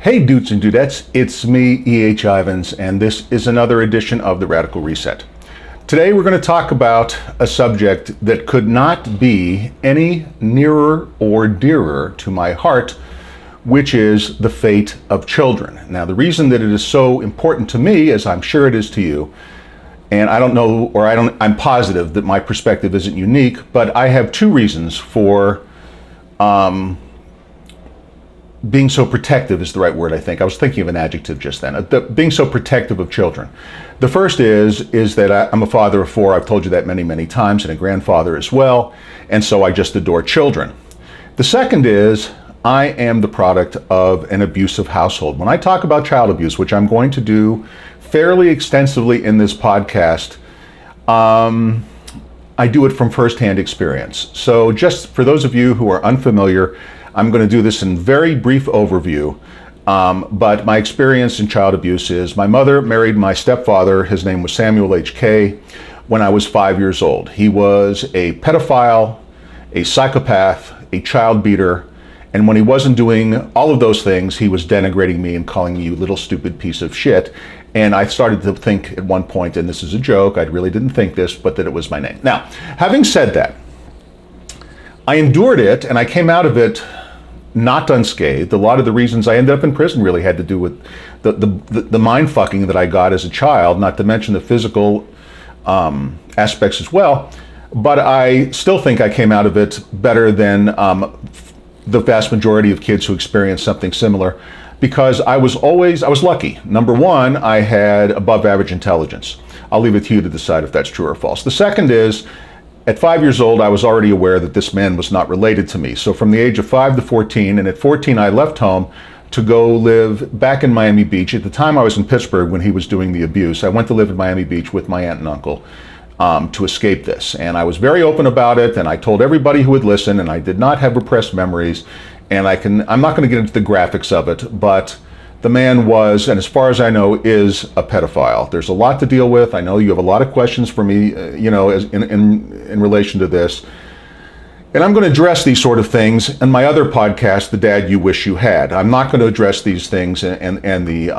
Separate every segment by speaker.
Speaker 1: Hey dudes and dudettes, it's me, E.H. Ivins, and this is another edition of the Radical Reset. Today we're going to talk about a subject that could not be any nearer or dearer to my heart, which is the fate of children. Now, the reason that it is so important to me, as I'm sure it is to you, and I'm positive that my perspective isn't unique, but I have two reasons for being so protective is the right word, I think. I was thinking of an adjective just then. Being so protective of children. The first is that I'm a father of four. I've told you that many, many times, and a grandfather as well. And so I just adore children. The second is I am the product of an abusive household. When I talk about child abuse, which I'm going to do fairly extensively in this podcast, I do it from firsthand experience. So just for those of you who are unfamiliar, I'm going to do this in very brief overview, but my experience in child abuse is my mother married my stepfather. His name was Samuel H.K. when I was 5 years old. He was a pedophile, a psychopath, a child beater, and when he wasn't doing all of those things, he was denigrating me and calling me, "You little stupid piece of shit." And I started to think at one point, and this is a joke, I really didn't think this, but that it was my name. Now, having said that, I endured it and I came out of it not unscathed. A lot of the reasons I ended up in prison really had to do with the mind fucking that I got as a child, not to mention the physical aspects as well. But I still think I came out of it better than the vast majority of kids who experienced something similar, because I was lucky. Number one, I had above average intelligence. I'll leave it to you to decide if that's true or false. The second is, at 5 years old, I was already aware that this man was not related to me. So from the age of 5 to 14, and at 14 I left home to go live back in Miami Beach. At the time I was in Pittsburgh when he was doing the abuse. I went to live in Miami Beach with my aunt and uncle to escape this. And I was very open about it, and I told everybody who would listen, and I did not have repressed memories. And I'm not going to get into the graphics of it, but the man was, and as far as I know, is a pedophile. There's a lot to deal with. I know you have a lot of questions for me, in relation to this. And I'm going to address these sort of things in my other podcast, The Dad You Wish You Had. I'm not going to address these things and the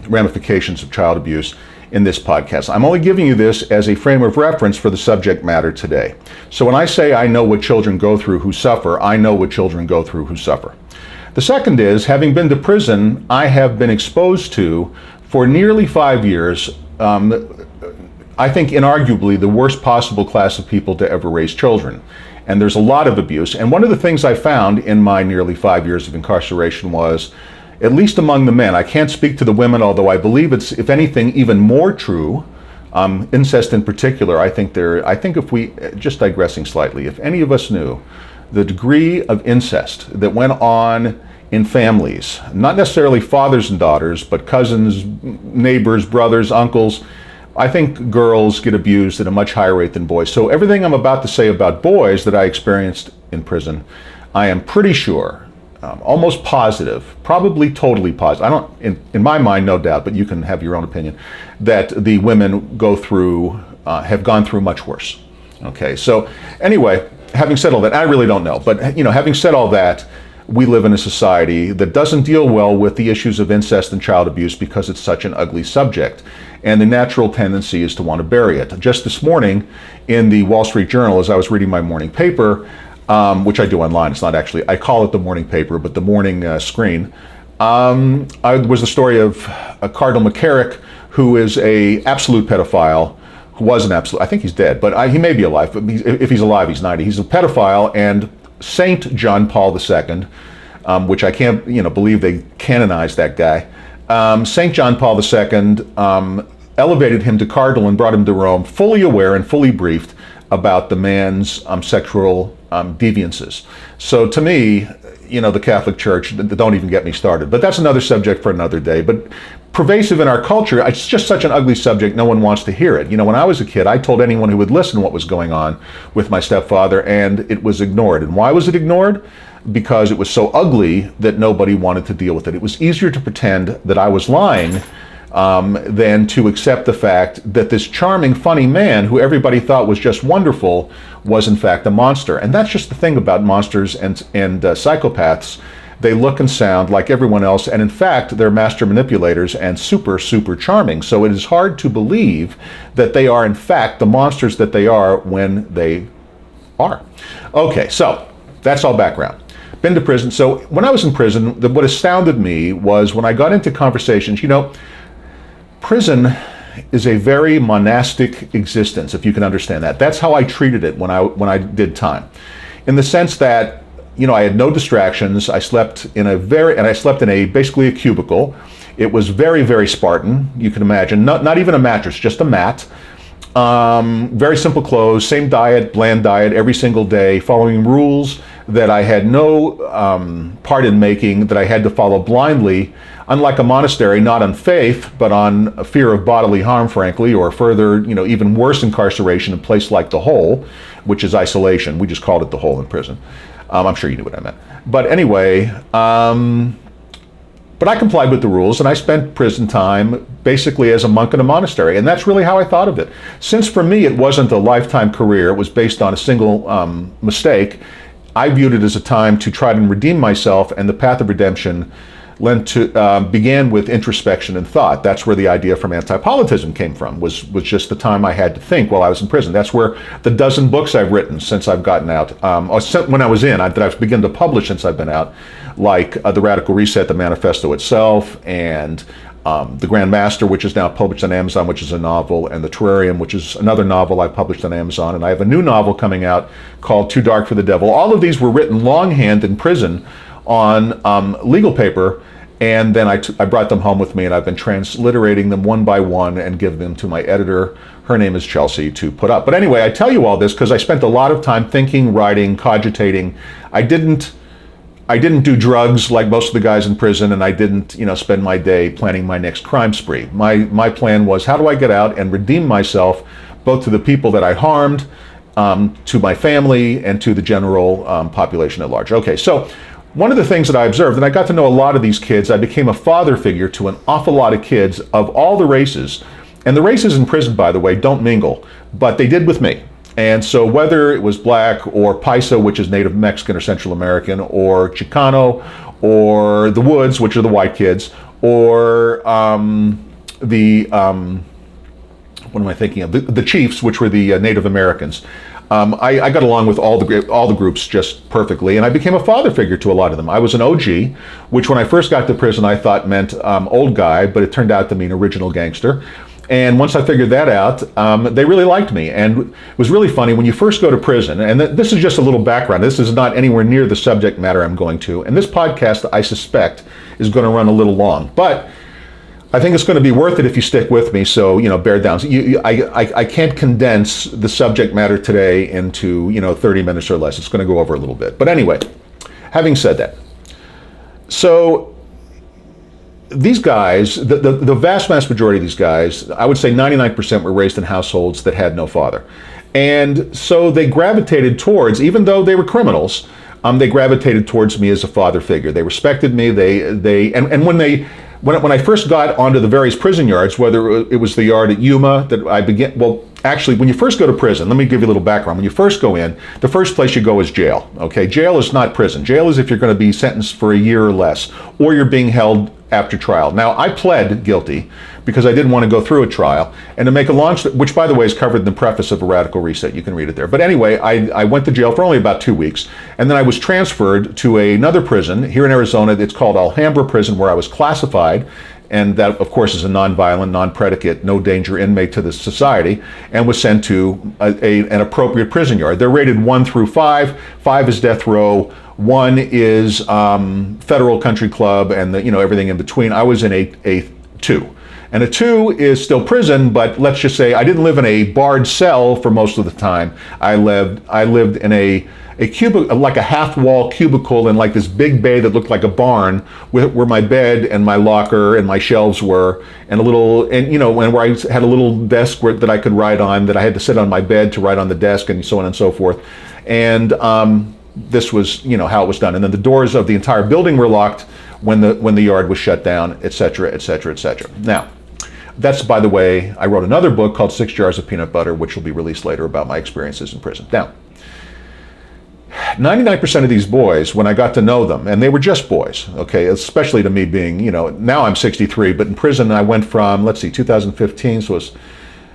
Speaker 1: ramifications of child abuse in this podcast. I'm only giving you this as a frame of reference for the subject matter today. So when I say I know what children go through who suffer, I know what children go through who suffer. The second is, having been to prison, I have been exposed to, for nearly 5 years, I think inarguably the worst possible class of people to ever raise children. And there's a lot of abuse. And one of the things I found in my nearly 5 years of incarceration was, at least among the men, I can't speak to the women, although I believe it's, if anything, even more true, incest in particular. I think if we, just digressing slightly, if any of us knew the degree of incest that went on in families, not necessarily fathers and daughters, but cousins, neighbors, brothers, uncles, I think girls get abused at a much higher rate than boys. So everything I'm about to say about boys that I experienced in prison, I am pretty sure, almost positive, probably totally positive, in my mind, no doubt, but you can have your own opinion, that the women have gone through much worse. Okay, so anyway, having said all that, I really don't know, but having said all that, we live in a society that doesn't deal well with the issues of incest and child abuse because it's such an ugly subject. And the natural tendency is to want to bury it. Just this morning in the Wall Street Journal, as I was reading my morning paper, which I do online, it's not actually, I call it the morning paper, but the morning screen, was the story of Cardinal McCarrick, who is a absolute pedophile, who was an absolute, I think he's dead, but he may be alive, but if he's alive, he's 90. He's a pedophile, and Saint John Paul II, which I can't believe they canonized that guy. Saint John Paul II elevated him to cardinal and brought him to Rome, fully aware and fully briefed about the man's sexual deviances. So to me, the Catholic Church, don't even get me started. But that's another subject for another day. But pervasive in our culture, it's just such an ugly subject, no one wants to hear it. When I was a kid, I told anyone who would listen what was going on with my stepfather, and it was ignored. And why was it ignored? Because it was so ugly that nobody wanted to deal with it. It was easier to pretend that I was lying than to accept the fact that this charming, funny man who everybody thought was just wonderful was in fact a monster. And that's just the thing about monsters and psychopaths. They look and sound like everyone else, and in fact, they're master manipulators and super, super charming. So it is hard to believe that they are, in fact, the monsters that they are when they are. Okay, so that's all background. Been to prison. So when I was in prison, what astounded me was when I got into conversations, prison is a very monastic existence, if you can understand that. That's how I treated it when I did time. In the sense that, I had no distractions. I slept in basically a cubicle. It was very, very Spartan, you can imagine. Not even a mattress, just a mat. Very simple clothes, same diet, bland diet every single day, following rules that I had no part in making, that I had to follow blindly, unlike a monastery, not on faith, but on a fear of bodily harm, frankly, or further, even worse incarceration, in a place like the Hole, which is isolation. We just called it the Hole in prison. I'm sure you knew what I meant. But anyway, but I complied with the rules, and I spent prison time basically as a monk in a monastery, and that's really how I thought of it. Since for me it wasn't a lifetime career, it was based on a single mistake, I viewed it as a time to try to redeem myself, and the path of redemption began with introspection and thought. That's where the idea from Antipolitism came from, was just the time I had to think while I was in prison. That's where the dozen books I've written since I've gotten out, when I was in, that I've begun to publish since I've been out, like The Radical Reset, the Manifesto itself, and The Grand Master, which is now published on Amazon, which is a novel, and The Terrarium, which is another novel I published on Amazon, and I have a new novel coming out called Too Dark for the Devil. All of these were written longhand in prison on legal paper, and then I brought them home with me, and I've been transliterating them one by one and give them to my editor. Her name is Chelsea, to put up. But anyway, I tell you all this because I spent a lot of time thinking, writing, cogitating. I didn't do drugs like most of the guys in prison, and I didn't, spend my day planning my next crime spree. My plan was, how do I get out and redeem myself, both to the people that I harmed, to my family, and to the general population at large. Okay, so one of the things that I observed, and I got to know a lot of these kids, I became a father figure to an awful lot of kids of all the races. And the races in prison, by the way, don't mingle, but they did with me. And so whether it was black or Paisa, which is Native Mexican or Central American, or Chicano, or the Woods, which are the white kids, or what am I thinking of? The Chiefs, which were the Native Americans. I got along with all the groups just perfectly, and I became a father figure to a lot of them. I was an OG, which when I first got to prison I thought meant old guy, but it turned out to mean original gangster. And once I figured that out, they really liked me. And it was really funny, when you first go to prison, and this is just a little background, this is not anywhere near the subject matter I'm going to, and this podcast, I suspect, is going to run a little long. But I think it's going to be worth it if you stick with me, so, bear down. I can't condense the subject matter today into, 30 minutes or less. It's going to go over a little bit. But anyway, having said that, so these guys, the vast majority of these guys, I would say 99% were raised in households that had no father. And so they gravitated towards, even though they were criminals, they gravitated towards me as a father figure. They respected me, and when I first got onto the various prison yards, whether it was the yard at Yuma that I began, well, actually, when you first go to prison, let me give you a little background. When you first go in, the first place you go is jail, okay? Jail is not prison. Jail is if you're going to be sentenced for a year or less, or you're being held after trial. Now, I pled guilty because I didn't want to go through a trial. And to make a long story, which by the way is covered in the preface of A Radical Reset, you can read it there. But anyway, I went to jail for only about 2 weeks, and then I was transferred to another prison here in Arizona. It's called Alhambra Prison, where I was classified, and that of course is a non-violent, non-predicate, no danger inmate to the society, and was sent to an appropriate prison yard. They're rated 1 through 5. 5 is death row. 1 is federal country club, and everything in between. I was in a 2. And a 2 is still prison, but let's just say I didn't live in a barred cell for most of the time. I lived in a cubicle, like a half-wall cubicle, in like this big bay that looked like a barn, where my bed and my locker and my shelves were, and where I had a little desk that I could write on, that I had to sit on my bed to write on the desk, and so on and so forth. And this was, how it was done. And then the doors of the entire building were locked when the yard was shut down, etc., etc., etc. Now, that's, by the way, I wrote another book called 6 Jars of Peanut Butter, which will be released later, about my experiences in prison. Now, 99% of these boys, when I got to know them, and they were just boys, okay, especially to me being, now I'm 63, but in prison I went from, let's see, 2015,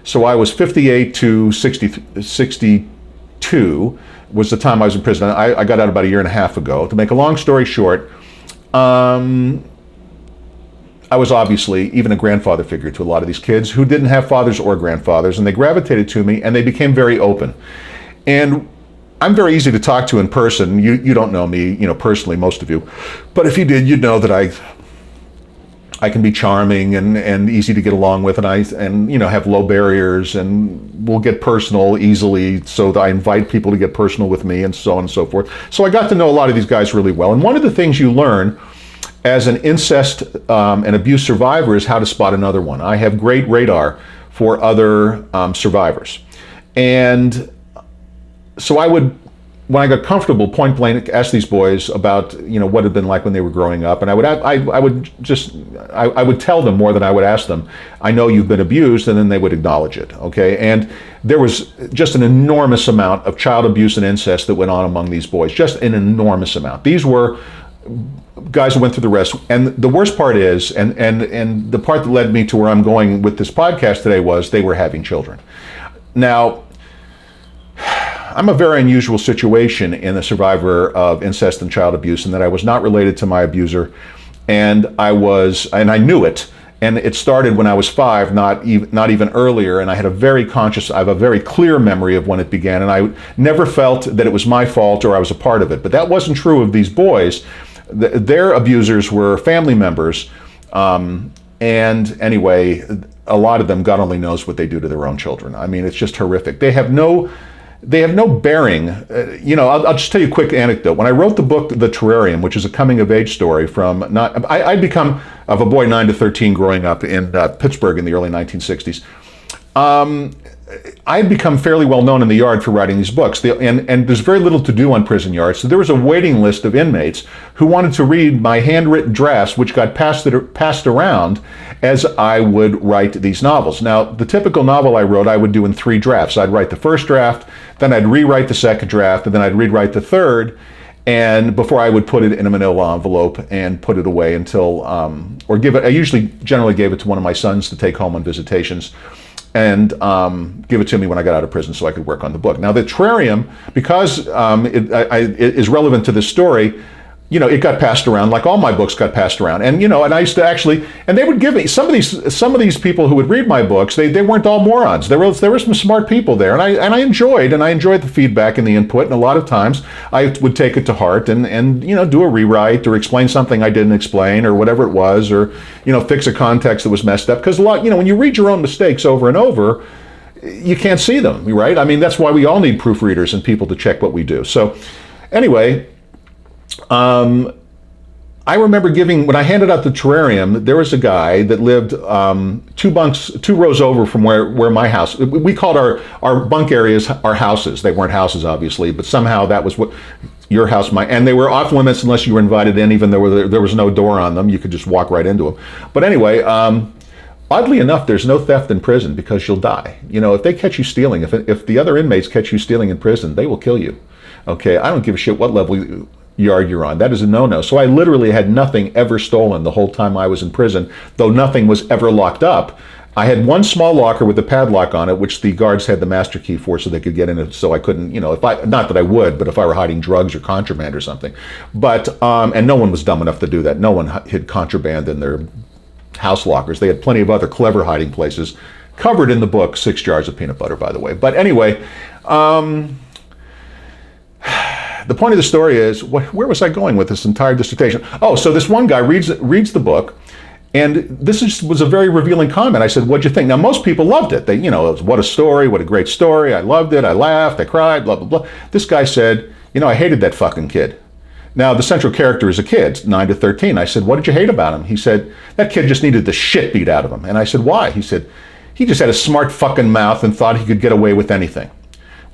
Speaker 1: so I was 58 to 62 was the time I was in prison. I got out about a year and a half ago. To make a long story short, I was obviously even a grandfather figure to a lot of these kids who didn't have fathers or grandfathers, and they gravitated to me and they became very open. And I'm very easy to talk to in person. You don't know me, personally, most of you. But if you did, you'd know that I can be charming and easy to get along with, and have low barriers, and will get personal easily, so that I invite people to get personal with me, and so on and so forth. So I got to know a lot of these guys really well. And one of the things you learn as an incest and abuse survivor is how to spot another one. I have great radar for other survivors. And so I would, when I got comfortable, point blank ask these boys about what it had been like when they were growing up, and I would tell them more than I would ask them. I know you've been abused, and then they would acknowledge it. Okay, and there was just an enormous amount of child abuse and incest that went on among these boys, just an enormous amount. These were guys who went through the rest, and the worst part is, and the part that led me to where I'm going with this podcast today was they were having children. Now, I'm a very unusual situation in a survivor of incest and child abuse, in that I was not related to my abuser, and I knew it, and it started when I was 5, not even earlier, and I have a very clear memory of when it began, and I never felt that it was my fault or I was a part of it. But that wasn't true of these boys. Their abusers were family members, and anyway, a lot of them, God only knows what they do to their own children. I mean, it's just horrific. They have no bearing. I'll just tell you a quick anecdote. When I wrote the book, The Terrarium, which is a coming-of-age story I'd become of a boy 9 to 13 growing up in Pittsburgh in the early 1960s. I had become fairly well known in the yard for writing these books, and there's very little to do on prison yards, so there was a waiting list of inmates who wanted to read my handwritten drafts, which got passed around as I would write these novels. Now, the typical novel I wrote, I would do in 3 drafts. I'd write the first draft, then I'd rewrite the second draft, and then I'd rewrite the third, and before I would put it in a manila envelope and put it away until, I generally gave it to one of my sons to take home on visitations, and give it to me when I got out of prison so I could work on the book. Now, the terrarium, because it is relevant to this story, it got passed around like all my books got passed around. And, and I used to actually, and they would give me, some of these people who would read my books, they weren't all morons. There were some smart people there, and I enjoyed the feedback and the input, and a lot of times I would take it to heart and do a rewrite or explain something I didn't explain or whatever it was, or, fix a context that was messed up. Because when you read your own mistakes over and over, you can't see them, right? I mean, that's why we all need proofreaders and people to check what we do. So anyway, I remember when I handed out the terrarium, there was a guy that lived 2 rows over from where my house, we called our bunk areas our houses. They weren't houses, obviously, but somehow that was what your house might, and they were off limits unless you were invited in, even though there was no door on them. You could just walk right into them. But anyway, oddly enough, there's no theft in prison because you'll die. If they catch you stealing, if the other inmates catch you stealing in prison, they will kill you. Okay, I don't give a shit what level yard you're on. That is a no-no. So I literally had nothing ever stolen the whole time I was in prison, though nothing was ever locked up. I had one small locker with a padlock on it, which the guards had the master key for, so they could get in it. So I couldn't, not that I would, but if I were hiding drugs or contraband or something. But and no one was dumb enough to do that. No one hid contraband in their house lockers. They had plenty of other clever hiding places, covered in the book, 6 jars of peanut butter, by the way. But anyway. The point of the story is, where was I going with this entire dissertation? Oh, so this one guy reads the book, and this was a very revealing comment. I said, "What'd you think?" Now, most people loved it. They, it was, what a story, what a great story. I loved it. I laughed. I cried. Blah blah blah. This guy said, I hated that fucking kid. Now, the central character is a kid, 9 to 13. I said, "What did you hate about him?" He said, "That kid just needed the shit beat out of him." And I said, "Why?" He said, "He just had a smart fucking mouth and thought he could get away with anything."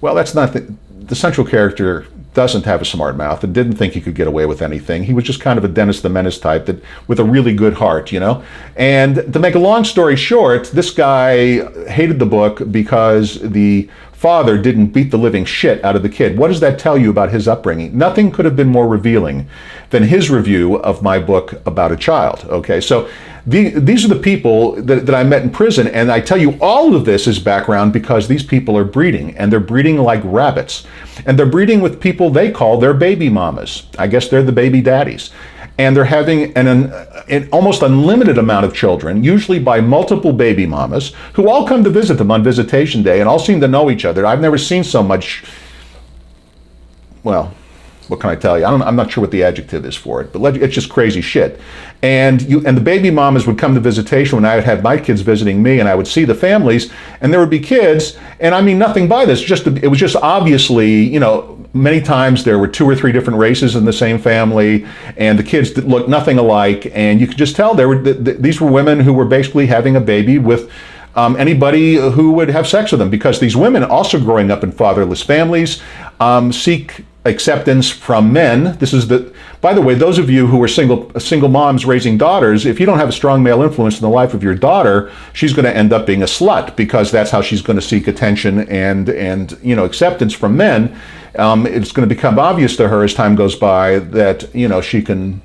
Speaker 1: Well, that's not the central character. Doesn't have a smart mouth and didn't think he could get away with anything. He was just kind of a Dennis the Menace type with a really good heart, And to make a long story short, this guy hated the book because the father didn't beat the living shit out of the kid. What does that tell you about his upbringing? Nothing could have been more revealing than his review of my book about a child. Okay, so these are the people that I met in prison, and I tell you all of this is background because these people are breeding, and they're breeding like rabbits. And they're breeding with people they call their baby mamas. I guess they're the baby daddies. And they're having an almost unlimited amount of children, usually by multiple baby mamas, who all come to visit them on visitation day and all seem to know each other. I've never seen so much, well, what can I tell you? I'm not sure what the adjective is for it, but it's just crazy shit. And the baby mamas would come to visitation when I would have my kids visiting me, and I would see the families, and there would be kids, and I mean nothing by this. It was just obviously, you know, many times there were 2 or 3 different races in the same family, and the kids looked nothing alike, and you could just tell these were women who were basically having a baby with anybody who would have sex with them, because these women, also growing up in fatherless families, seek acceptance from men. By the way, those of you who are single moms raising daughters, if you don't have a strong male influence in the life of your daughter, she's going to end up being a slut, because that's how she's going to seek attention and acceptance from men. It's going to become obvious to her as time goes by that she can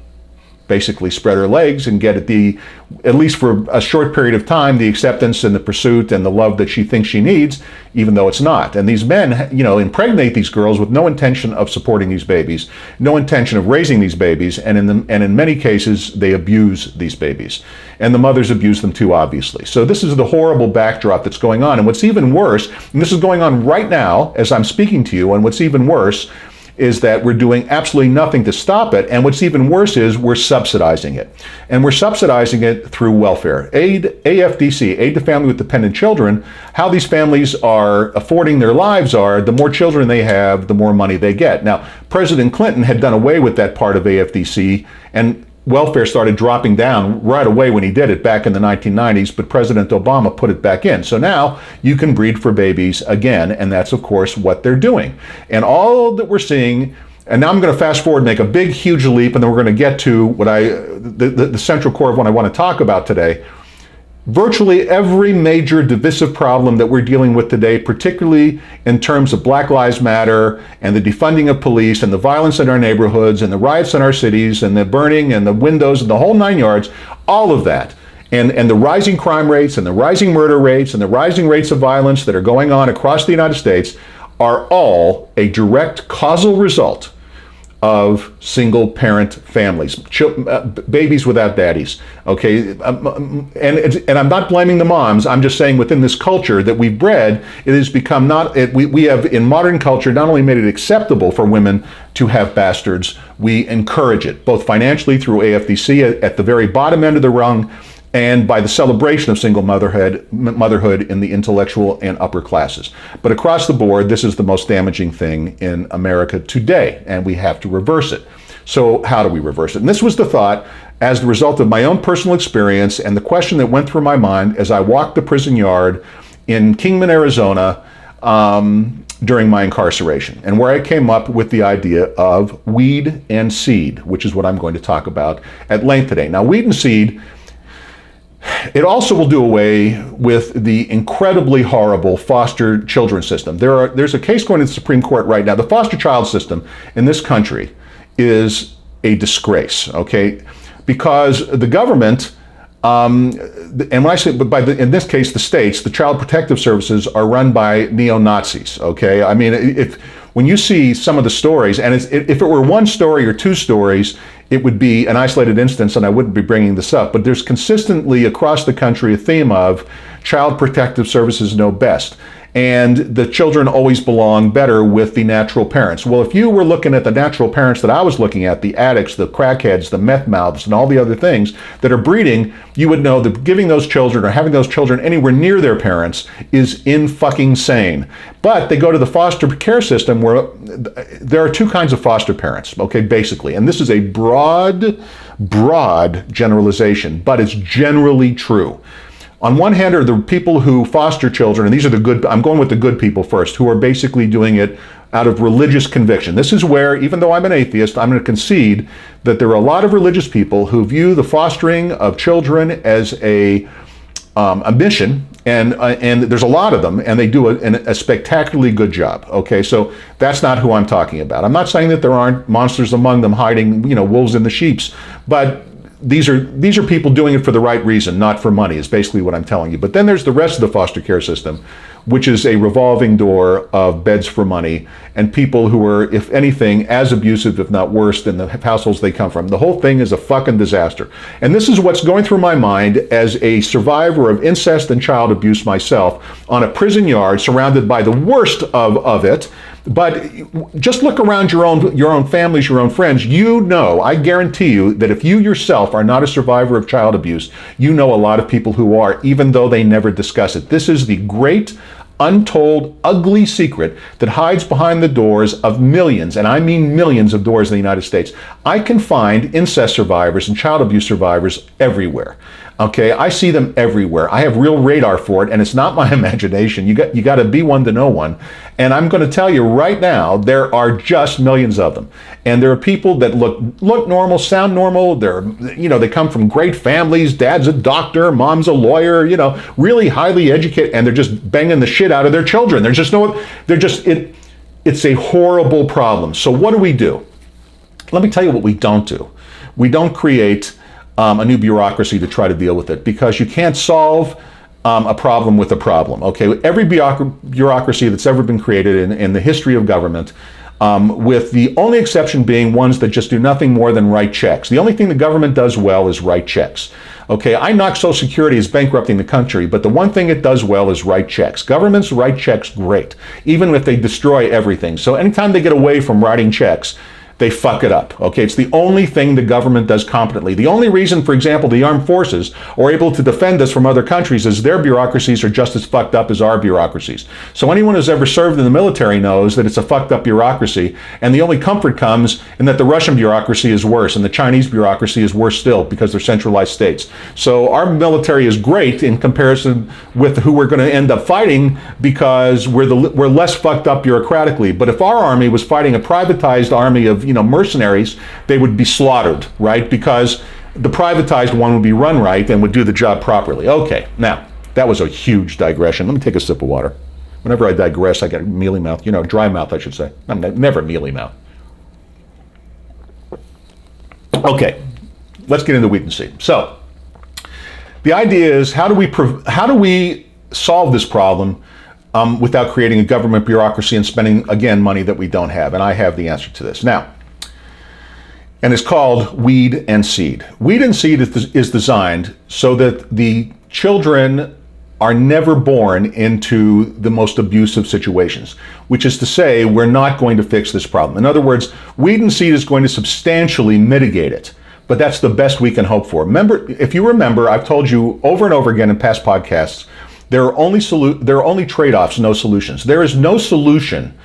Speaker 1: basically spread her legs and get at least for a short period of time, the acceptance and the pursuit and the love that she thinks she needs, even though it's not. And these men, impregnate these girls with no intention of supporting these babies, no intention of raising these babies, and in many cases, they abuse these babies. And the mothers abuse them too, obviously. So this is the horrible backdrop that's going on. And what's even worse, and this is going on right now as I'm speaking to you, and what's even worse is that we're doing absolutely nothing to stop it. And what's even worse is we're subsidizing it. And we're subsidizing it through welfare. AFDC, Aid to Family with Dependent Children, how these families are affording their lives are, the more children they have, the more money they get. Now, President Clinton had done away with that part of AFDC, and welfare started dropping down right away when he did it back in the 1990s, but President Obama put it back in. So now you can breed for babies again, and that's, of course, what they're doing. And all that we're seeing, and now I'm going to fast forward, make a big, huge leap, and then we're going to get to the central core of what I want to talk about today. Virtually every major divisive problem that we're dealing with today, particularly in terms of Black Lives Matter and the defunding of police and the violence in our neighborhoods and the riots in our cities and the burning and the windows and the whole 9 yards, all of that, and the rising crime rates and the rising murder rates and the rising rates of violence that are going on across the United States are all a direct causal result of single-parent families, babies without daddies, okay? And I'm not blaming the moms. I'm just saying within this culture that we've bred, it has become we have in modern culture not only made it acceptable for women to have bastards, we encourage it, both financially through AFDC at the very bottom end of the rung, and by the celebration of single motherhood in the intellectual and upper classes. But across the board, this is the most damaging thing in America today, and we have to reverse it. So how do we reverse it? And this was the thought as the result of my own personal experience and the question that went through my mind as I walked the prison yard in Kingman, Arizona, during my incarceration, and where I came up with the idea of weed and seed, which is what I'm going to talk about at length today. Now, weed and seed, it also will do away with the incredibly horrible foster children system. There's a case going to the Supreme Court right now. The foster child system in this country is a disgrace, okay? Because the government, and when I say, in this case, the states, the Child Protective Services are run by neo-Nazis, okay? I mean, when you see some of the stories, and if it were one story or two stories, it would be an isolated instance and I wouldn't be bringing this up, but there's consistently across the country a theme of Child Protective Services know best. And the children always belong better with the natural parents. Well, if you were looking at the natural parents that I was looking at, the addicts, the crackheads, the meth mouths, and all the other things that are breeding, you would know that giving those children or having those children anywhere near their parents is in-fucking-sane. But they go to the foster care system where there are two kinds of foster parents, okay, basically. And this is a broad generalization, but it's generally true. On one hand are the people who foster children, and these are the good, I'm going with the good people first, who are basically doing it out of religious conviction. This is where, even though I'm an atheist, I'm going to concede that there are a lot of religious people who view the fostering of children as a mission, and there's a lot of them, and they do a spectacularly good job. Okay, so that's not who I'm talking about. I'm not saying that there aren't monsters among them hiding, wolves in the sheeps, but these are people doing it for the right reason, not for money, is basically what I'm telling you. But then there's the rest of the foster care system, which is a revolving door of beds for money and people who are, if anything, as abusive, if not worse, than the households they come from. The whole thing is a fucking disaster. And this is what's going through my mind as a survivor of incest and child abuse myself on a prison yard surrounded by the worst of it. But just look around your own families, your own friends. I guarantee you that if you yourself are not a survivor of child abuse, you know a lot of people who are, even though they never discuss it. This is the great, untold, ugly secret that hides behind the doors of millions, and I mean millions of doors in the United States. I can find incest survivors and child abuse survivors everywhere. Okay, I see them everywhere. I have real radar for it, and it's not my imagination. You got to be one to know one. And I'm going to tell you right now, there are just millions of them. And there are people that look normal, sound normal. They come from great families. Dad's a doctor, mom's a lawyer. Really highly educated, and they're just banging the shit out of their children. It's a horrible problem. So what do? Let me tell you what we don't do. We don't create a new bureaucracy to try to deal with it, because you can't solve a problem with a problem. Okay, every bureaucracy that's ever been created in the history of government, with the only exception being ones that just do nothing more than write checks. The only thing the government does well is write checks. Okay, I knock Social Security as bankrupting the country, but the one thing it does well is write checks. Governments write checks great, even if they destroy everything. So anytime they get away from writing checks, they fuck it up. Okay, it's the only thing the government does competently. The only reason, for example, the armed forces are able to defend us from other countries is their bureaucracies are just as fucked up as our bureaucracies. So anyone who's ever served in the military knows that it's a fucked up bureaucracy, and the only comfort comes in that the Russian bureaucracy is worse, and the Chinese bureaucracy is worse still, because they're centralized states. So our military is great in comparison with who we're going to end up fighting, because we're less fucked up bureaucratically. But if our army was fighting a privatized army of mercenaries, they would be slaughtered, right? Because the privatized one would be run right and would do the job properly. Okay, now, that was a huge digression. Let me take a sip of water. Whenever I digress, I get a mealy mouth. Dry mouth, I should say. I'm never mealy mouth. Okay, let's get into wait and see. So, the idea is, how do we solve this problem without creating a government bureaucracy and spending, again, money that we don't have? And I have the answer to this. Now, and it's called Weed and Seed. Weed and Seed is designed so that the children are never born into the most abusive situations, which is to say, we're not going to fix this problem. In other words, Weed and Seed is going to substantially mitigate it, but that's the best we can hope for. If you remember, I've told you over and over again in past podcasts, there are only trade-offs, no solutions. There is no solution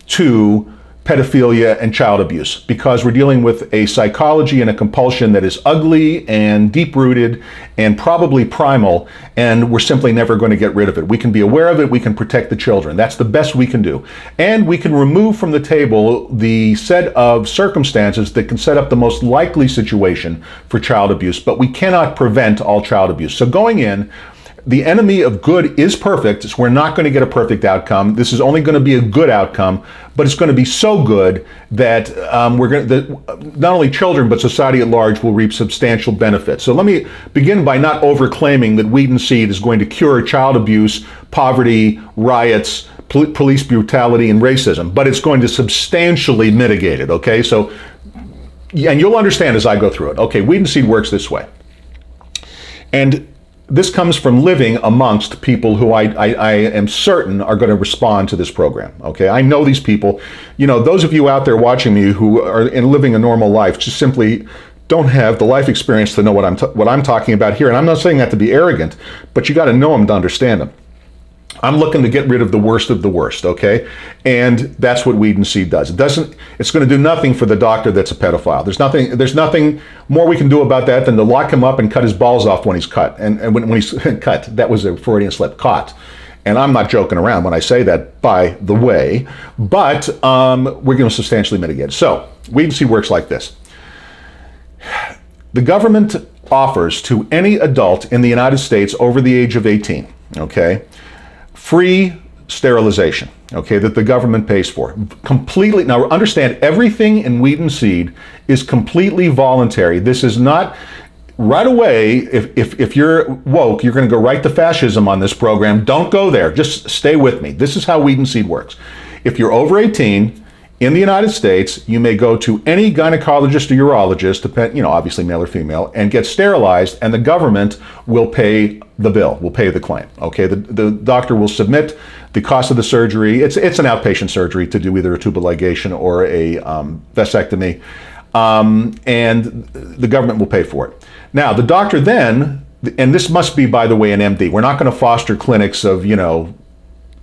Speaker 1: to pedophilia and child abuse, because we're dealing with a psychology and a compulsion that is ugly and deep-rooted and probably primal, and we're simply never going to get rid of it. We can be aware of it, we can protect the children. That's the best we can do. And we can remove from the table the set of circumstances that can set up the most likely situation for child abuse, but we cannot prevent all child abuse. So going in, the enemy of good is perfect. So we're not going to get a perfect outcome. This is only going to be a good outcome, but it's going to be so good that not only children, but society at large will reap substantial benefits. So let me begin by not overclaiming that Weed and Seed is going to cure child abuse, poverty, riots, police brutality, and racism, but it's going to substantially mitigate it, okay? So, and you'll understand as I go through it. Okay, Weed and Seed works this way. And this comes from living amongst people who I am certain are going to respond to this program. Okay, I know these people. Those of you out there watching me who are living a normal life just simply don't have the life experience to know what I'm talking about here. And I'm not saying that to be arrogant, but you got to know them to understand them. I'm looking to get rid of the worst, okay? And that's what Weed and Seed does. It's going to do nothing for the doctor that's a pedophile. There's nothing more we can do about that than to lock him up and cut his balls off when he's cut. And when he's cut, that was a Freudian slip, caught. And I'm not joking around when I say that, by the way, but we're going to substantially mitigate it. So, Weed and Seed works like this. The government offers to any adult in the United States over the age of 18, okay? Free sterilization, okay, that the government pays for. Completely, now understand, everything in Weed and Seed is completely voluntary. This is not, right away, if you're woke, you're going to go right to fascism on this program. Don't go there. Just stay with me. This is how Weed and Seed works. If you're over 18, in the United States, you may go to any gynecologist or urologist, obviously male or female, and get sterilized, and the government will pay the bill, will pay the claim. Okay, the doctor will submit the cost of the surgery. It's an outpatient surgery to do either a tubal ligation or a vasectomy, and the government will pay for it. Now, the doctor then, and this must be, by the way, an MD. We're not going to foster clinics of,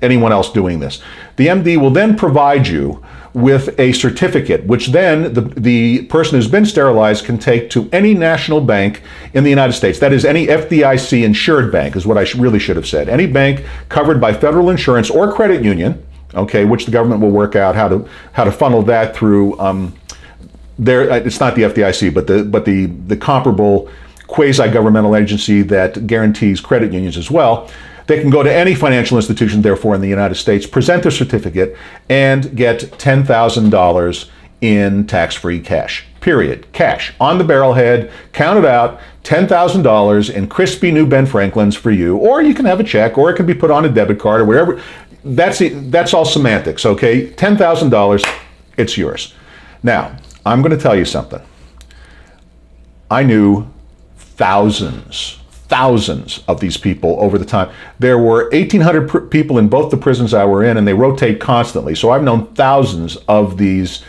Speaker 1: anyone else doing this. The MD will then provide you with a certificate, which then the person who's been sterilized can take to any national bank in the United States. That is, any FDIC insured bank is what I really should have said. Any bank covered by federal insurance or credit union, okay, which the government will work out how to funnel that through it's not the FDIC, but the comparable quasi-governmental agency that guarantees credit unions as well. They can go to any financial institution, therefore, in the United States, present their certificate, and get $10,000 in tax-free cash. Period. Cash. On the barrelhead, count it out, $10,000 in crispy new Ben Franklins for you, or you can have a check, or it can be put on a debit card, or wherever. That's all semantics, okay? $10,000, it's yours. Now, I'm going to tell you something. I knew thousands of these people over the time. There were 1,800 people in both the prisons I were in, and they rotate constantly. So I've known thousands of these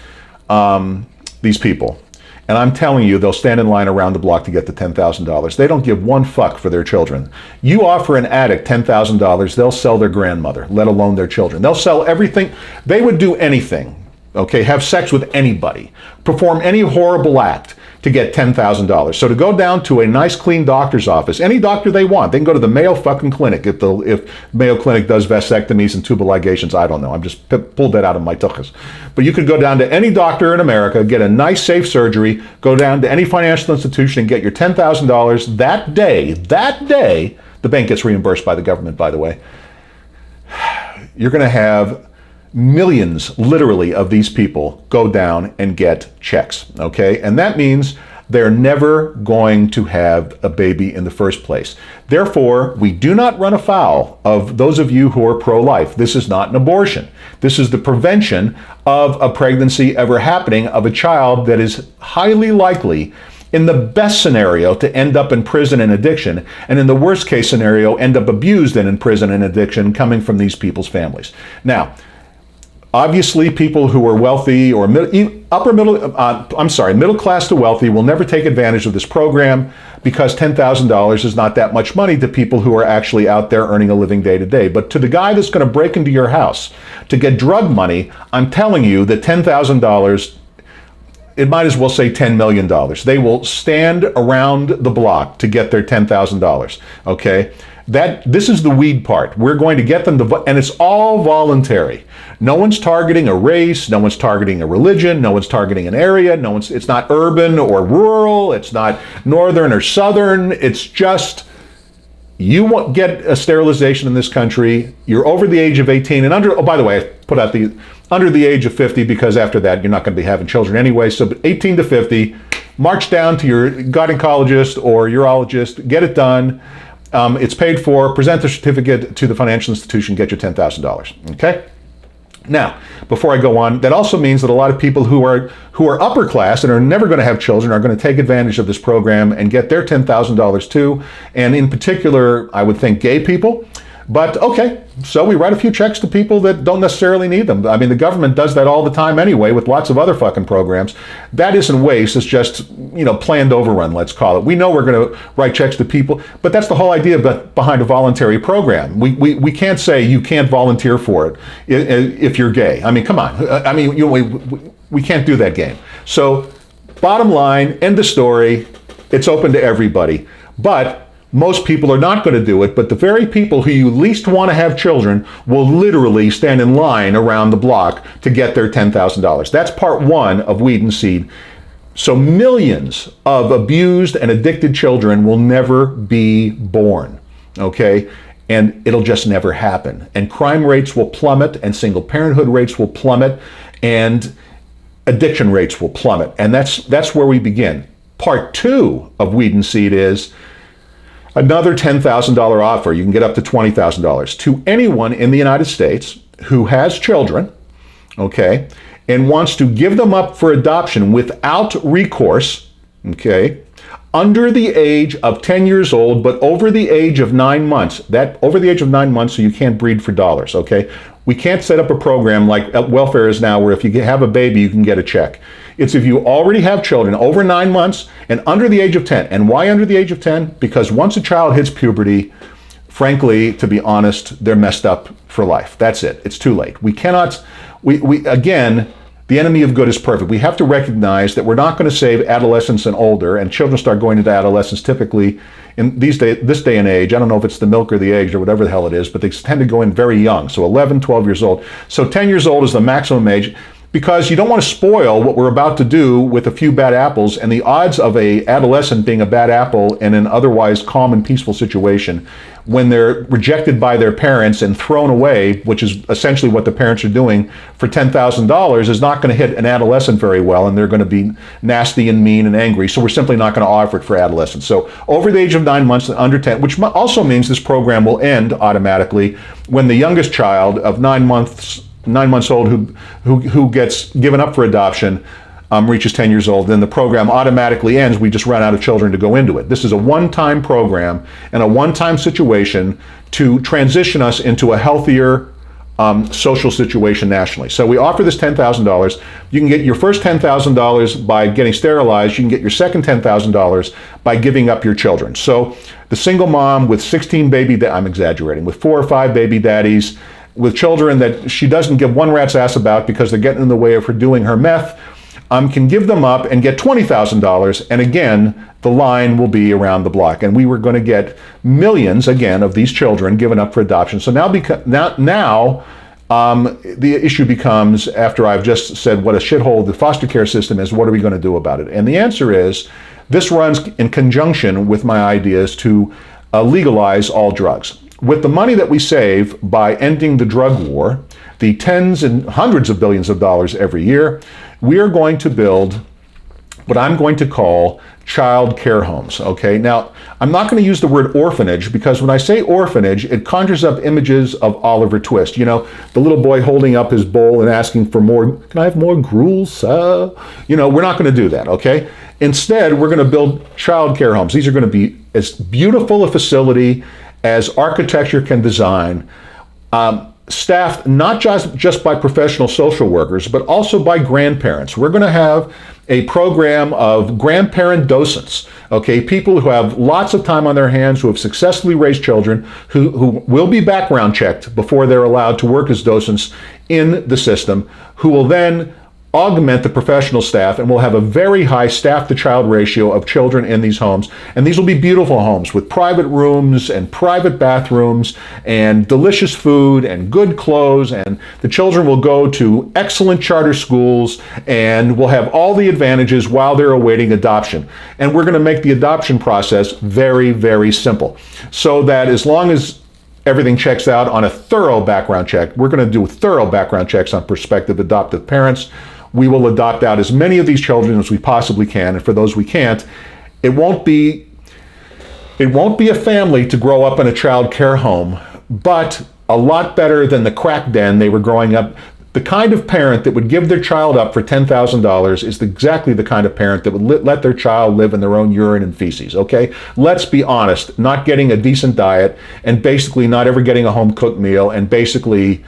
Speaker 1: people. And I'm telling you, they'll stand in line around the block to get the $10,000. They don't give one fuck for their children. You offer an addict $10,000, they'll sell their grandmother, let alone their children. They'll sell everything. They would do anything, okay? Have sex with anybody, perform any horrible act to get $10,000. So to go down to a nice, clean doctor's office, any doctor they want, they can go to the Mayo fucking Clinic if Mayo Clinic does vasectomies and tubal ligations. I don't know. I'm just pulled that out of my tuchus. But you could go down to any doctor in America, get a nice, safe surgery, go down to any financial institution and get your $10,000 that day. That day, the bank gets reimbursed by the government, by the way. You're going to have millions, literally, of these people go down and get checks, okay? And that means they're never going to have a baby in the first place. Therefore, we do not run afoul of those of you who are pro-life. This is not an abortion. This is the prevention of a pregnancy ever happening of a child that is highly likely, in the best scenario, to end up in prison and addiction, and in the worst case scenario, end up abused and in prison and addiction coming from these people's families. Now, obviously, people who are wealthy or middle class to wealthy will never take advantage of this program because $10,000 is not that much money to people who are actually out there earning a living day to day. But to the guy that's going to break into your house to get drug money, I'm telling you that $10,000, it might as well say $10 million. They will stand around the block to get their $10,000, okay? This is the weed part. We're going to get them to, and it's all voluntary. No one's targeting a race, no one's targeting a religion, no one's targeting an area, it's not urban or rural, it's not northern or southern, it's just, you won't get a sterilization in this country, you're over the age of 18, and under, oh, by the way, I put out under the age of 50, because after that, you're not going to be having children anyway, so 18 to 50, march down to your gynecologist or urologist, get it done. It's paid for, present the certificate to the financial institution, get your $10,000, okay? Now, before I go on, that also means that a lot of people who are upper class and are never going to have children are going to take advantage of this program and get their $10,000 too, and in particular, I would think gay people. But okay, so we write a few checks to people that don't necessarily need them. I mean, the government does that all the time anyway with lots of other fucking programs. That isn't waste, it's just, planned overrun, let's call it. We know we're going to write checks to people, but that's the whole idea behind a voluntary program. We can't say you can't volunteer for it if you're gay. I mean, come on. I mean, we can't do that game. So, bottom line, end of story, it's open to everybody. But most people are not going to do it, but the very people who you least want to have children will literally stand in line around the block to get their $10,000. That's part one of Weed and Seed. So millions of abused and addicted children will never be born, okay? and it'll just never happen. And crime rates will plummet, and single parenthood rates will plummet, and addiction rates will plummet. And that's where we begin. Part two of Weed and Seed is another $10,000 offer. You can get up to $20,000 to anyone in the United States who has children, okay, and wants to give them up for adoption without recourse, okay, under the age of 10 years old, but over the age of 9 months. That over the age of 9 months, so you can't breed for dollars, okay? We can't set up a program like welfare is now, where if you have a baby, you can get a check. It's if you already have children over 9 months and under the age of 10. And why under the age of 10? Because once a child hits puberty, frankly, to be honest, they're messed up for life. That's it. It's too late. We cannot, again, the enemy of good is perfect. We have to recognize that we're not going to save adolescents and older, and children start going into adolescence typically in this day and age. I don't know if it's the milk or the eggs or whatever the hell it is, but they tend to go in very young. So 11, 12 years old. So 10 years old is the maximum age, because you don't want to spoil what we're about to do with a few bad apples, and the odds of a adolescent being a bad apple in an otherwise calm and peaceful situation, when they're rejected by their parents and thrown away, which is essentially what the parents are doing for $10,000, is not going to hit an adolescent very well, and they're going to be nasty and mean and angry. So we're simply not going to offer it for adolescents. So over the age of 9 months and under 10, which also means this program will end automatically when the youngest child of 9 months old who gets given up for adoption reaches 10 years old, then the program automatically ends. We just run out of children to go into it. This is a one-time program and a one-time situation to transition us into a healthier social situation nationally. So we offer this $10,000. You can get your first $10,000 by getting sterilized. You can get your second $10,000 by giving up your children. So the single mom with 16 I'm exaggerating, with 4 or 5 baby daddies, with children that she doesn't give one rat's ass about because they're getting in the way of her doing her meth, can give them up and get $20,000. And again, the line will be around the block. And we were going to get millions, again, of these children given up for adoption. So now the issue becomes, after I've just said what a shithole the foster care system is, what are we going to do about it? And the answer is, this runs in conjunction with my ideas to legalize all drugs. With the money that we save by ending the drug war, the tens and hundreds of billions of dollars every year, we are going to build what I'm going to call child care homes, okay? Now, I'm not going to use the word orphanage, because when I say orphanage, it conjures up images of Oliver Twist. You know, the little boy holding up his bowl and asking for more, can I have more gruel, sir? You know, we're not going to do that, okay? Instead, we're going to build child care homes. These are going to be as beautiful a facility as architecture can design, staffed not just by professional social workers, but also by grandparents. We're going to have a program of grandparent docents, okay, people who have lots of time on their hands, who have successfully raised children, who will be background checked before they're allowed to work as docents in the system, who will then augment the professional staff, and we'll have a very high staff-to-child ratio of children in these homes. And these will be beautiful homes with private rooms and private bathrooms and delicious food and good clothes, and the children will go to excellent charter schools and will have all the advantages while they're awaiting adoption. And we're going to make the adoption process very, very simple, so that as long as everything checks out on a thorough background check, we're going to do thorough background checks on prospective adoptive parents. We will adopt out as many of these children as we possibly can, and for those we can't, it won't be a family to grow up in a child care home, but a lot better than the crack den they were growing up. The kind of parent that would give their child up for $10,000 is exactly the kind of parent that would let their child live in their own urine and feces, okay? Let's be honest, not getting a decent diet, and basically not ever getting a home-cooked meal, and basically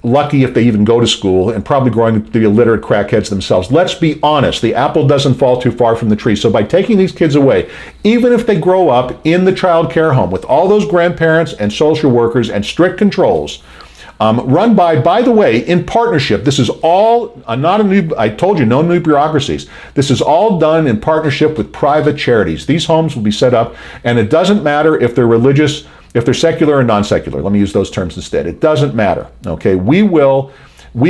Speaker 1: lucky if they even go to school, and probably growing up to be illiterate crackheads themselves. Let's be honest, the apple doesn't fall too far from the tree. So by taking these kids away, even if they grow up in the child care home with all those grandparents and social workers and strict controls, run by the way, in partnership. This is all I told you, no new bureaucracies. This is all done in partnership with private charities. These homes will be set up, and it doesn't matter if they're religious, if they're secular or non-secular. Let me use those terms instead. It doesn't matter, okay? We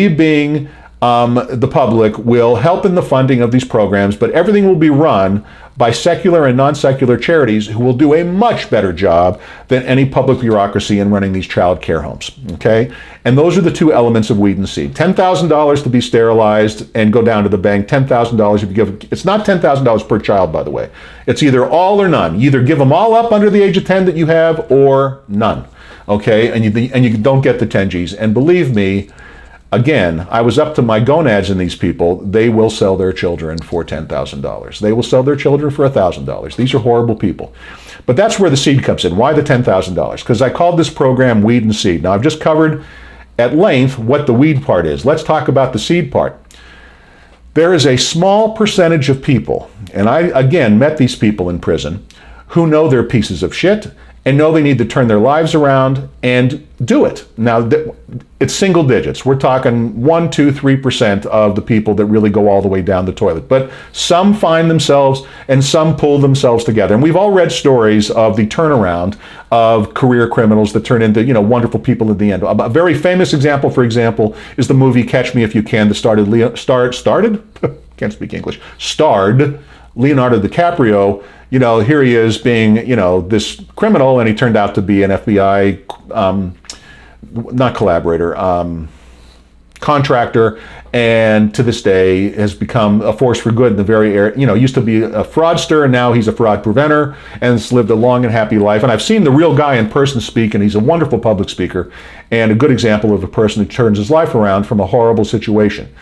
Speaker 1: being the public will help in the funding of these programs, but everything will be run by secular and non-secular charities who will do a much better job than any public bureaucracy in running these child care homes, okay? And those are the two elements of weed and seed. $10,000 to be sterilized and go down to the bank, $10,000 if you give, it's not $10,000 per child, by the way. It's either all or none. You either give them all up under the age of 10 that you have or none, okay? And you don't get the 10 Gs. And believe me, again, I was up to my gonads in these people. They will sell their children for $10,000. They will sell their children for $1,000. These are horrible people. But that's where the seed comes in. Why the $10,000? Because I called this program Weed and Seed. Now, I've just covered at length what the weed part is. Let's talk about the seed part. There is a small percentage of people, and I, again, met these people in prison, who know they're pieces of shit and know they need to turn their lives around and do it. Now, it's single digits. We're talking 1, 2, 3% of the people that really go all the way down the toilet. But some find themselves and some pull themselves together. And we've all read stories of the turnaround of career criminals that turn into, wonderful people at the end. A very famous example, for example, is the movie Catch Me If You Can that starred can't speak English, starred Leonardo DiCaprio. Here he is being, this criminal, and he turned out to be an FBI, not collaborator, contractor, and to this day has become a force for good in the very area. Used to be a fraudster, and now he's a fraud preventer, and has lived a long and happy life. And I've seen the real guy in person speak, and he's a wonderful public speaker, and a good example of a person who turns his life around from a horrible situation.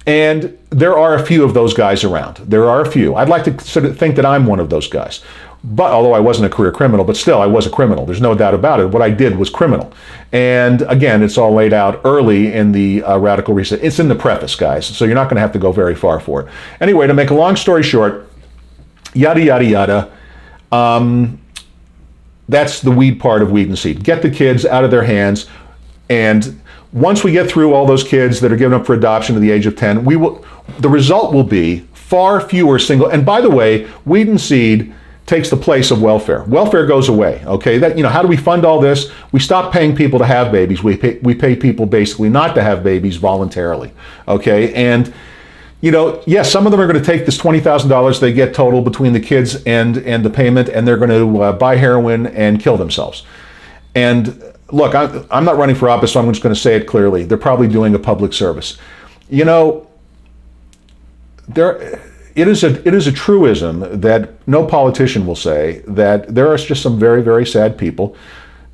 Speaker 1: And there are a few of those guys around. There are a few. I'd like to sort of think that I'm one of those guys. But although I wasn't a career criminal, but still I was a criminal. There's no doubt about it. What I did was criminal. And again, it's all laid out early in the Radical Reset. It's in the preface, guys. So you're not going to have to go very far for it. Anyway, to make a long story short, yada, yada, yada. That's the weed part of Weed and Seed. Get the kids out of their hands, and once we get through all those kids that are given up for adoption to the age of 10, the result will be far fewer single, and by the way, Weed and Seed takes the place of welfare. Welfare goes away, okay? How do we fund all this? We stop paying people to have babies. We pay people basically not to have babies voluntarily, okay? And, yes, some of them are going to take this $20,000 they get total between the kids and the payment, and they're going to buy heroin and kill themselves. And look, I'm not running for office, so I'm just going to say it clearly. They're probably doing a public service. It is a truism that no politician will say that there are just some very, very sad people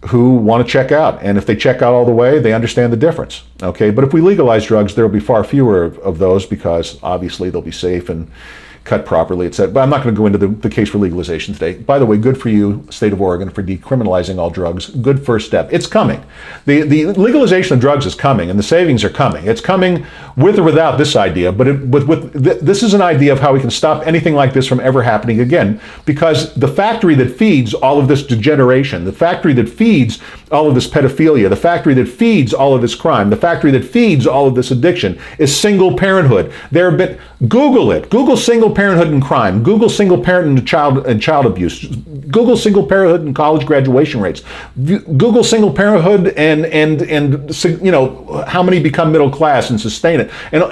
Speaker 1: who want to check out. And if they check out all the way, they understand the difference. Okay, but if we legalize drugs, there will be far fewer of those because obviously they'll be safe and cut properly, etc. But I'm not going to go into the case for legalization today. By the way, good for you, state of Oregon, for decriminalizing all drugs. Good first step. It's coming. The legalization of drugs is coming, and the savings are coming. It's coming with or without this idea, but this is an idea of how we can stop anything like this from ever happening again, because the factory that feeds all of this degeneration, the factory that feeds all of this pedophilia, the factory that feeds all of this crime, the factory that feeds all of this addiction is single parenthood. Google it. Google single parenthood and crime. Google single parent and child abuse. Google single parenthood and college graduation rates. Google single parenthood and how many become middle class and sustain it. And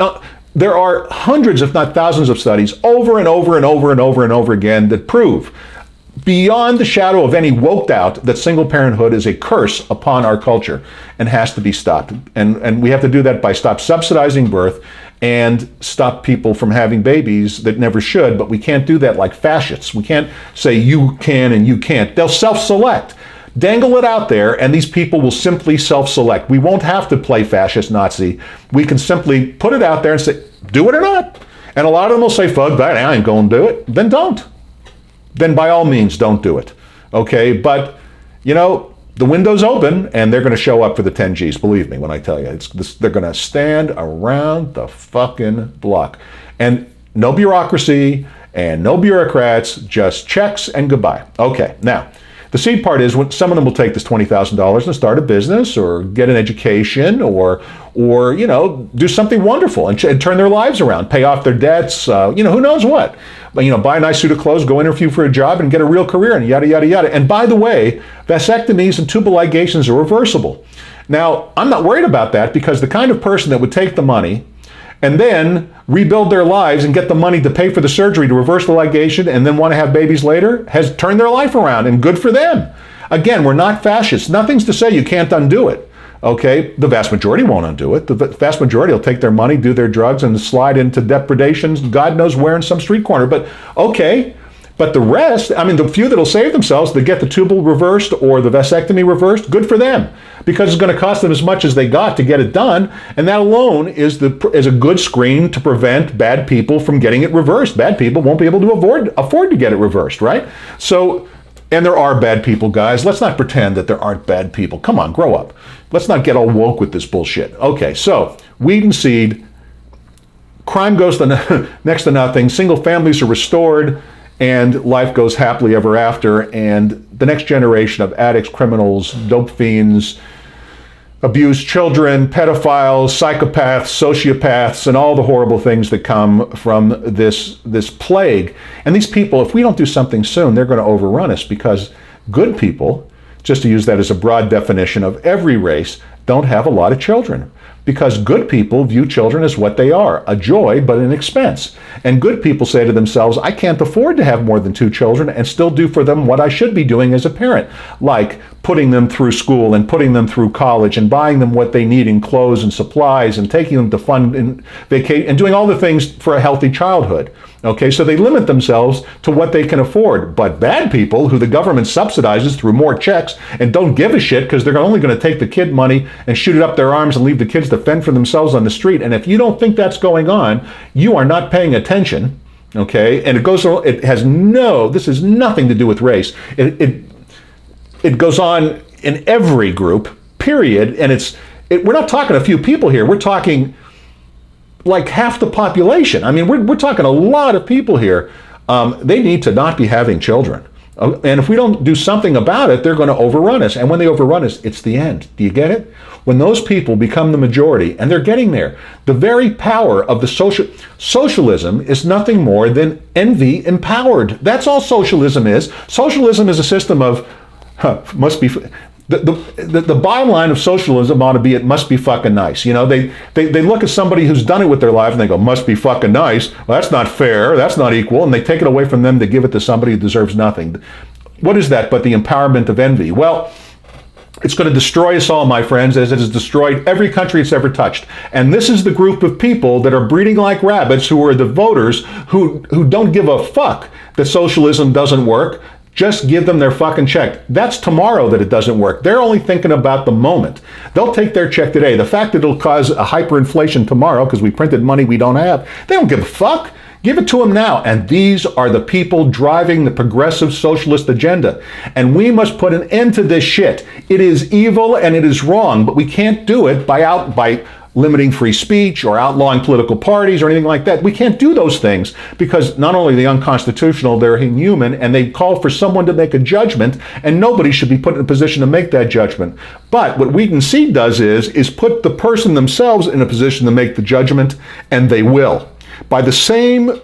Speaker 1: there are hundreds, if not thousands, of studies over and over and over and over and over again that prove beyond the shadow of any woke doubt that single parenthood is a curse upon our culture and has to be stopped. And we have to do that by stop subsidizing birth and stop people from having babies that never should, but we can't do that like fascists. We can't say you can and you can't. They'll self-select. Dangle it out there, and these people will simply self-select. We won't have to play fascist Nazi. We can simply put it out there and say, do it or not. And a lot of them will say, fuck that, I ain't going to do it. Then don't. Then by all means, don't do it. Okay? But, the window's open, and they're going to show up for the 10 Gs. Believe me when I tell you. They're going to stand around the fucking block. And no bureaucracy and no bureaucrats, just checks and goodbye. Okay, now, the seed part is when some of them will take this $20,000 and start a business or get an education or do something wonderful and turn their lives around, pay off their debts, who knows what. But, buy a nice suit of clothes, go interview for a job and get a real career and yada, yada, yada. And by the way, vasectomies and tubal ligations are reversible. Now, I'm not worried about that because the kind of person that would take the money and then rebuild their lives and get the money to pay for the surgery to reverse the ligation and then want to have babies later has turned their life around, and good for them. Again, we're not fascists. Nothing's to say you can't undo it. Okay, the vast majority won't undo it. The vast majority will take their money, do their drugs, and slide into depredations, God knows where, in some street corner. But okay, but the rest, I mean, the few that'll save themselves, that get the tubal reversed or the vasectomy reversed, good for them, because it's going to cost them as much as they got to get it done, and that alone is a good screen to prevent bad people from getting it reversed. Bad people won't be able to afford to get it reversed, right? So. And there are bad people, guys. Let's not pretend that there aren't bad people. Come on, grow up. Let's not get all woke with this bullshit. Okay, so weed and seed, crime goes to next to nothing, single families are restored, and life goes happily ever after, and the next generation of addicts, criminals, dope fiends, abused children, pedophiles, psychopaths, sociopaths, and all the horrible things that come from this plague. And these people, if we don't do something soon, they're going to overrun us, because good people, just to use that as a broad definition of every race, don't have a lot of children. Because good people view children as what they are, a joy but an expense. And good people say to themselves, I can't afford to have more than 2 children and still do for them what I should be doing as a parent, like putting them through school and putting them through college and buying them what they need in clothes and supplies and taking them to fun and vacation and doing all the things for a healthy childhood. Okay, so they limit themselves to what they can afford. But bad people, who the government subsidizes through more checks and don't give a shit because they're only going to take the kid money and shoot it up their arms and leave the kids to fend for themselves on the street. And if you don't think that's going on, you are not paying attention. Okay, and it has this has nothing to do with race. It goes on in every group, period. And we're not talking a few people here. We're talking like half the population. I mean, we're talking a lot of people here. They need to not be having children. And if we don't do something about it, they're going to overrun us. And when they overrun us, it's the end. Do you get it? When those people become the majority, and they're getting there, the very power of the socialism is nothing more than envy empowered. That's all socialism is. Socialism is a system of, must be... The bottom line of socialism ought to be, it must be fucking nice. You know, they look at somebody who's done it with their life and they go, must be fucking nice. Well, that's not fair. That's not equal. And they take it away from them to give it to somebody who deserves nothing. What is that but the empowerment of envy? Well, it's going to destroy us all, my friends, as it has destroyed every country it's ever touched. And this is the group of people that are breeding like rabbits, who are the voters who don't give a fuck that socialism doesn't work. Just give them their fucking check. That's tomorrow that it doesn't work. They're only thinking about the moment. They'll take their check today. The fact that it'll cause a hyperinflation tomorrow because we printed money we don't have, they don't give a fuck. Give it to them now. And these are the people driving the progressive socialist agenda. And we must put an end to this shit. It is evil and it is wrong, but we can't do it by limiting free speech or outlawing political parties or anything like that. We can't do those things because not only are they unconstitutional, they're inhuman, and they call for someone to make a judgment, and nobody should be put in a position to make that judgment. But what Wheat and Seed does is put the person themselves in a position to make the judgment, and they will. By the same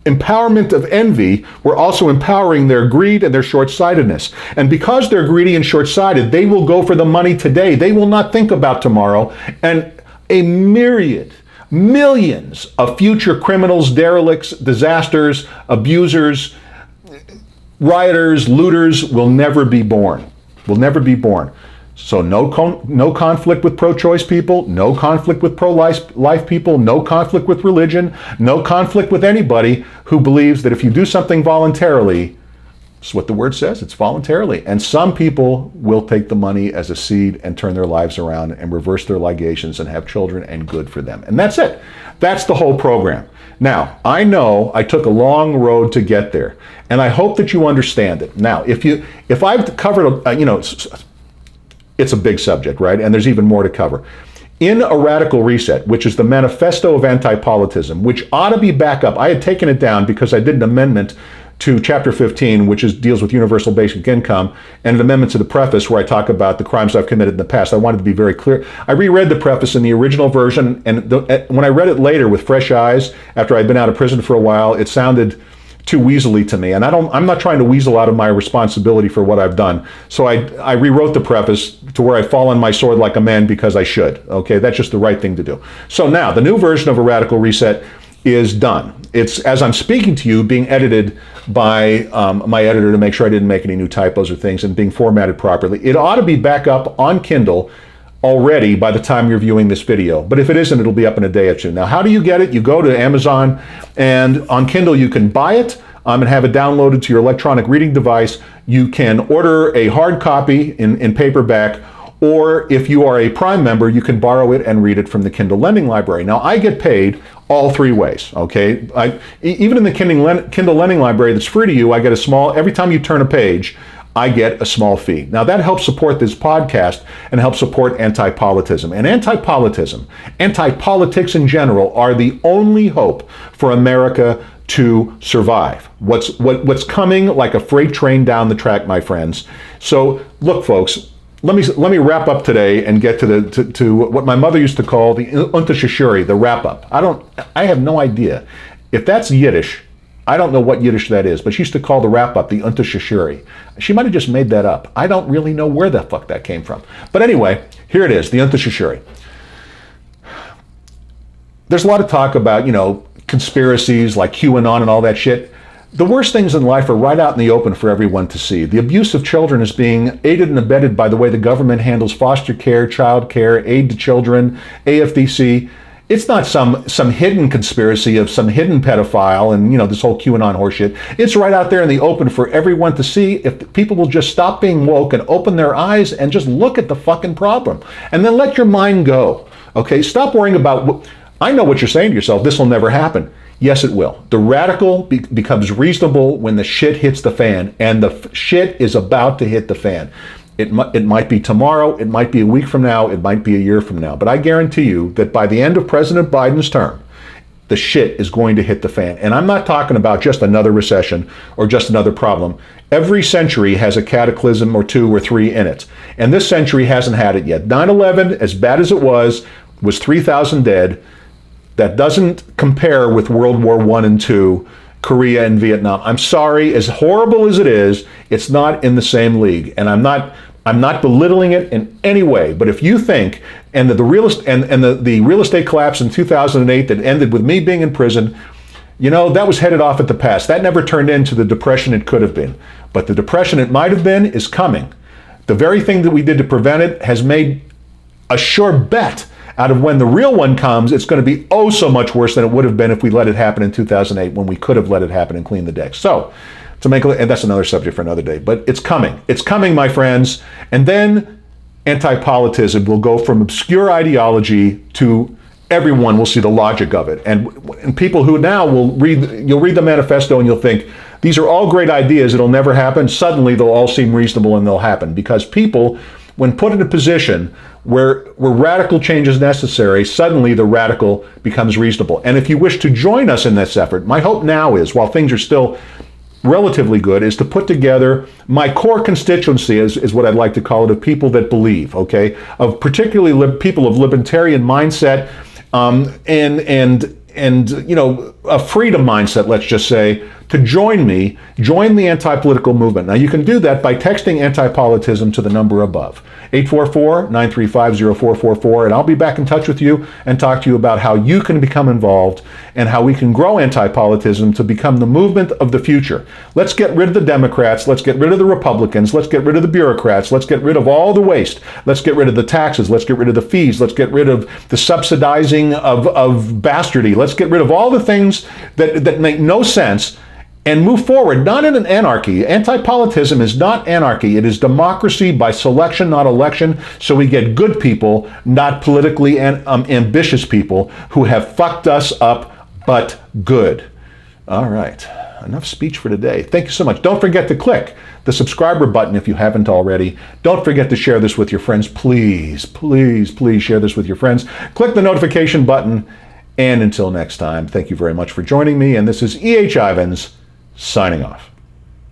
Speaker 1: empowerment of envy, we're also empowering their greed and their short-sightedness. And because they're greedy and short-sighted, they will go for the money today. They will not think about tomorrow. And a myriad, millions of future criminals, derelicts, disasters, abusers, rioters, looters will never be born. Will never be born. So no conflict with pro-choice people, no conflict with pro-life people, no conflict with religion, no conflict with anybody who believes that if you do something voluntarily, it's what the word says, it's voluntarily. And some people will take the money as a seed and turn their lives around and reverse their ligations and have children, and good for them. And that's it. That's the whole program. Now, I know I took a long road to get there, and I hope that you understand it. Now, if I've covered, it's a big subject, right? And there's even more to cover. In A Radical Reset, which is the manifesto of anti-politism, which ought to be back up. I had taken it down because I did an amendment to Chapter 15, which deals with universal basic income, and an amendment to the preface where I talk about the crimes I've committed in the past. I wanted to be very clear. I reread the preface in the original version, and when I read it later with fresh eyes, after I'd been out of prison for a while, it sounded too weaselly to me, and I'm not trying to weasel out of my responsibility for what I've done. So I rewrote the preface to where I fall on my sword like a man because I should. Okay, that's just the right thing to do. So now the new version of A Radical Reset is done. It's, as I'm speaking to you, being edited by my editor to make sure I didn't make any new typos or things, and being formatted properly. It ought to be back up on Kindle already by the time you're viewing this video. But if it isn't, it'll be up in a day or two. Now, how do you get it? You go to Amazon, and on Kindle you can buy it and have it downloaded to your electronic reading device. You can order a hard copy in paperback, or if you are a Prime member, you can borrow it and read it from the Kindle Lending Library. Now, I get paid all three ways, okay? Even in the Kindle Lending Library that's free to you, I get a small, every time you turn a page, I get a small fee. Now that helps support this podcast and helps support Antipolitism. And Antipolitism, anti-politics in general, are the only hope for America to survive. What's coming like a freight train down the track, my friends. So look, folks, let me wrap up today and get to what my mother used to call the Unterschichuri, the wrap up. I have no idea if that's Yiddish. I don't know what Yiddish that is, but she used to call the wrap-up the Unterschichuri. She might have just made that up. I don't really know where the fuck that came from. But anyway, here it is, the Unterschichuri. There's a lot of talk about, conspiracies like QAnon and all that shit. The worst things in life are right out in the open for everyone to see. The abuse of children is being aided and abetted by the way the government handles foster care, child care, aid to children, AFDC. It's not some hidden conspiracy of some hidden pedophile and, this whole QAnon horseshit. It's right out there in the open for everyone to see if people will just stop being woke and open their eyes and just look at the fucking problem. And then let your mind go. Okay? Stop worrying about, I know what you're saying to yourself, this will never happen. Yes, it will. The radical becomes reasonable when the shit hits the fan, and the shit is about to hit the fan. It might be tomorrow, it might be a week from now, it might be a year from now. But I guarantee you that by the end of President Biden's term, the shit is going to hit the fan. And I'm not talking about just another recession or just another problem. Every century has a cataclysm or two or three in it. And this century hasn't had it yet. 9/11, as bad as it was 3,000 dead. That doesn't compare with World War I and II, Korea and Vietnam. I'm sorry, as horrible as it is, it's not in the same league. And I'm not belittling it in any way. But if you think, and the real estate collapse in 2008 that ended with me being in prison, that was headed off at the pass. That never turned into the depression it could have been. But the depression it might have been is coming. The very thing that we did to prevent it has made a sure bet out of when the real one comes, it's going to be oh so much worse than it would have been if we let it happen in 2008, when we could have let it happen and cleaned the decks. So, and that's another subject for another day, but it's coming. It's coming, my friends. And then anti-politism will go from obscure ideology to everyone will see the logic of it. And people who now you'll read the manifesto and you'll think, these are all great ideas, it'll never happen. Suddenly they'll all seem reasonable and they'll happen, because people, when put in a position where radical change is necessary, suddenly the radical becomes reasonable. And if you wish to join us in this effort, my hope now is, while things are still relatively good, is to put together my core constituency, is what I'd like to call it, of people that believe, okay? Of particularly people of libertarian mindset, and a freedom mindset, let's just say, to join the anti-political movement. Now, you can do that by texting anti-politism to the number above, 844-935-0444, and I'll be back in touch with you and talk to you about how you can become involved and how we can grow anti-politism to become the movement of the future. Let's get rid of the Democrats, let's get rid of the Republicans, let's get rid of the bureaucrats, let's get rid of all the waste, let's get rid of the taxes, let's get rid of the fees, let's get rid of the subsidizing of bastardy, let's get rid of all the things that make no sense, and move forward, not in an anarchy. Anti-politism is not anarchy. It is democracy by selection, not election. So we get good people, not politically ambitious people who have fucked us up, but good. All right, enough speech for today. Thank you so much. Don't forget to click the subscriber button if you haven't already. Don't forget to share this with your friends. Please, please, please share this with your friends. Click the notification button. And until next time, thank you very much for joining me. And this is E.H. Ivins, signing off.